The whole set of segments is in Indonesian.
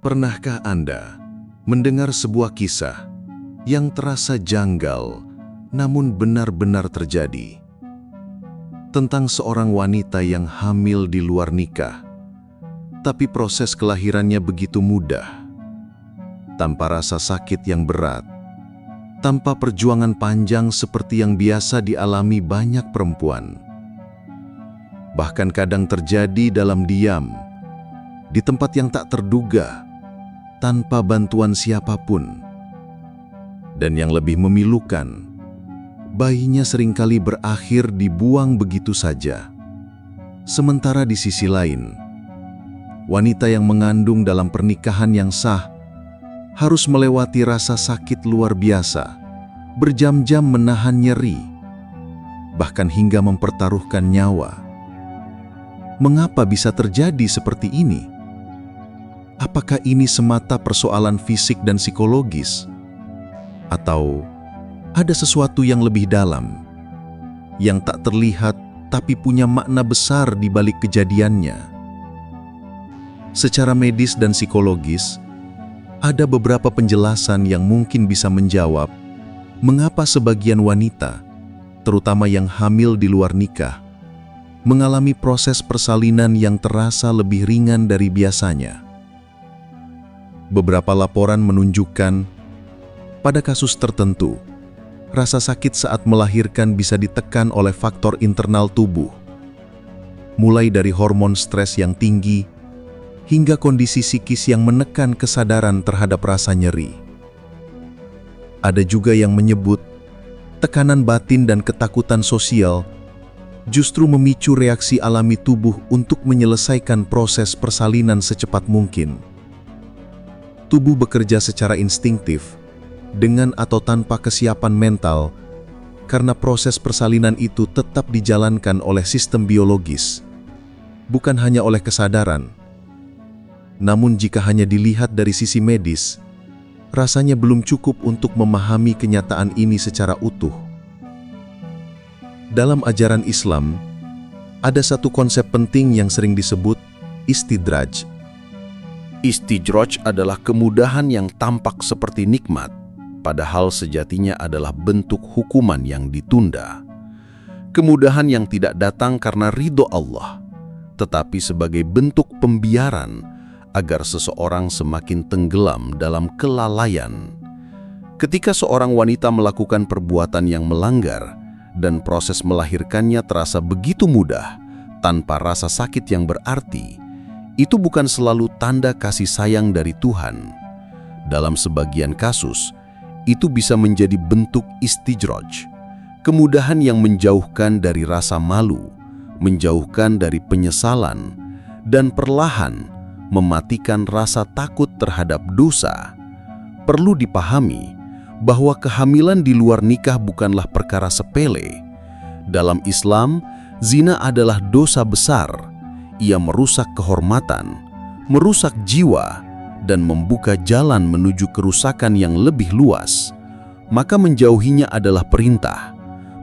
Pernahkah Anda mendengar sebuah kisah yang terasa janggal namun benar-benar terjadi? Tentang seorang wanita yang hamil di luar nikah, tapi proses kelahirannya begitu mudah, tanpa rasa sakit yang berat, tanpa perjuangan panjang seperti yang biasa dialami banyak perempuan. Bahkan kadang terjadi dalam diam, di tempat yang tak terduga, tanpa bantuan siapapun. Dan yang lebih memilukan, bayinya seringkali berakhir dibuang begitu saja. Sementara di sisi lain, wanita yang mengandung dalam pernikahan yang sah harus melewati rasa sakit luar biasa, berjam-jam menahan nyeri, bahkan hingga mempertaruhkan nyawa. Mengapa bisa terjadi seperti ini? Apakah ini semata persoalan fisik dan psikologis? Atau ada sesuatu yang lebih dalam, yang tak terlihat tapi punya makna besar di balik kejadiannya? Secara medis dan psikologis, ada beberapa penjelasan yang mungkin bisa menjawab mengapa sebagian wanita, terutama yang hamil di luar nikah, mengalami proses persalinan yang terasa lebih ringan dari biasanya. Beberapa laporan menunjukkan, pada kasus tertentu, rasa sakit saat melahirkan bisa ditekan oleh faktor internal tubuh, mulai dari hormon stres yang tinggi, hingga kondisi psikis yang menekan kesadaran terhadap rasa nyeri. Ada juga yang menyebut, tekanan batin dan ketakutan sosial justru memicu reaksi alami tubuh untuk menyelesaikan proses persalinan secepat mungkin. Tubuh bekerja secara instingtif, dengan atau tanpa kesiapan mental, karena proses persalinan itu tetap dijalankan oleh sistem biologis, bukan hanya oleh kesadaran. Namun jika hanya dilihat dari sisi medis, rasanya belum cukup untuk memahami kenyataan ini secara utuh. Dalam ajaran Islam, ada satu konsep penting yang sering disebut istidraj. Istijroj adalah kemudahan yang tampak seperti nikmat, padahal sejatinya adalah bentuk hukuman yang ditunda. Kemudahan yang tidak datang karena ridho Allah, tetapi sebagai bentuk pembiaran agar seseorang semakin tenggelam dalam kelalaian. Ketika seorang wanita melakukan perbuatan yang melanggar dan proses melahirkannya terasa begitu mudah, tanpa rasa sakit yang berarti, itu bukan selalu tanda kasih sayang dari Tuhan. Dalam sebagian kasus, itu bisa menjadi bentuk istijroj, kemudahan yang menjauhkan dari rasa malu, menjauhkan dari penyesalan, dan perlahan mematikan rasa takut terhadap dosa. Perlu dipahami bahwa kehamilan di luar nikah bukanlah perkara sepele. Dalam Islam, zina adalah dosa besar. Ia merusak kehormatan, merusak jiwa, dan membuka jalan menuju kerusakan yang lebih luas. Maka menjauhinya adalah perintah,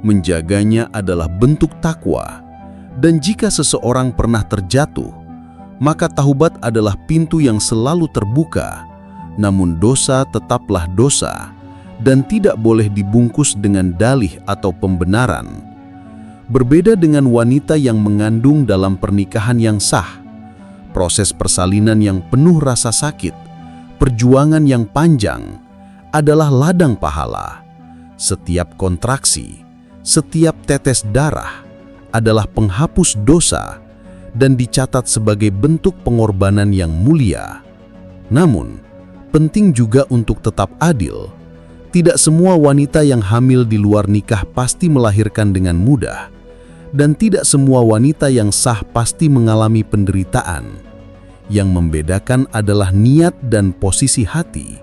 menjaganya adalah bentuk takwa. Dan jika seseorang pernah terjatuh, maka taubat adalah pintu yang selalu terbuka. Namun dosa tetaplah dosa, dan tidak boleh dibungkus dengan dalih atau pembenaran. Berbeda dengan wanita yang mengandung dalam pernikahan yang sah, proses persalinan yang penuh rasa sakit, perjuangan yang panjang, adalah ladang pahala. Setiap kontraksi, setiap tetes darah adalah penghapus dosa dan dicatat sebagai bentuk pengorbanan yang mulia. Namun, penting juga untuk tetap adil. Tidak semua wanita yang hamil di luar nikah pasti melahirkan dengan mudah. Dan tidak semua wanita yang sah pasti mengalami penderitaan. Yang membedakan adalah niat dan posisi hati.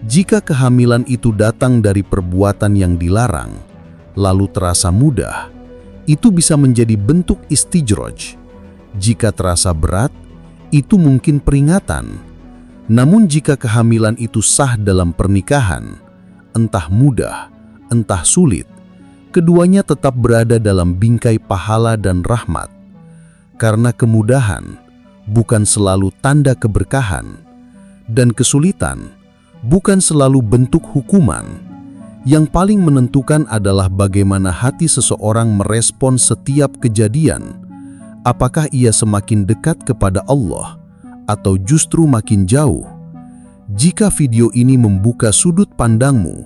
Jika kehamilan itu datang dari perbuatan yang dilarang, lalu terasa mudah, itu bisa menjadi bentuk istijroj. Jika terasa berat, itu mungkin peringatan. Namun jika kehamilan itu sah dalam pernikahan, entah mudah, entah sulit, keduanya tetap berada dalam bingkai pahala dan rahmat. Karena kemudahan bukan selalu tanda keberkahan, dan kesulitan bukan selalu bentuk hukuman. Yang paling menentukan adalah bagaimana hati seseorang merespon setiap kejadian. Apakah ia semakin dekat kepada Allah atau justru makin jauh? Jika video ini membuka sudut pandangmu,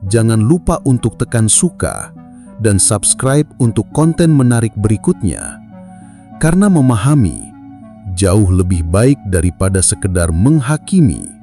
jangan lupa untuk tekan suka dan subscribe untuk konten menarik berikutnya. Karena memahami jauh lebih baik daripada sekedar menghakimi.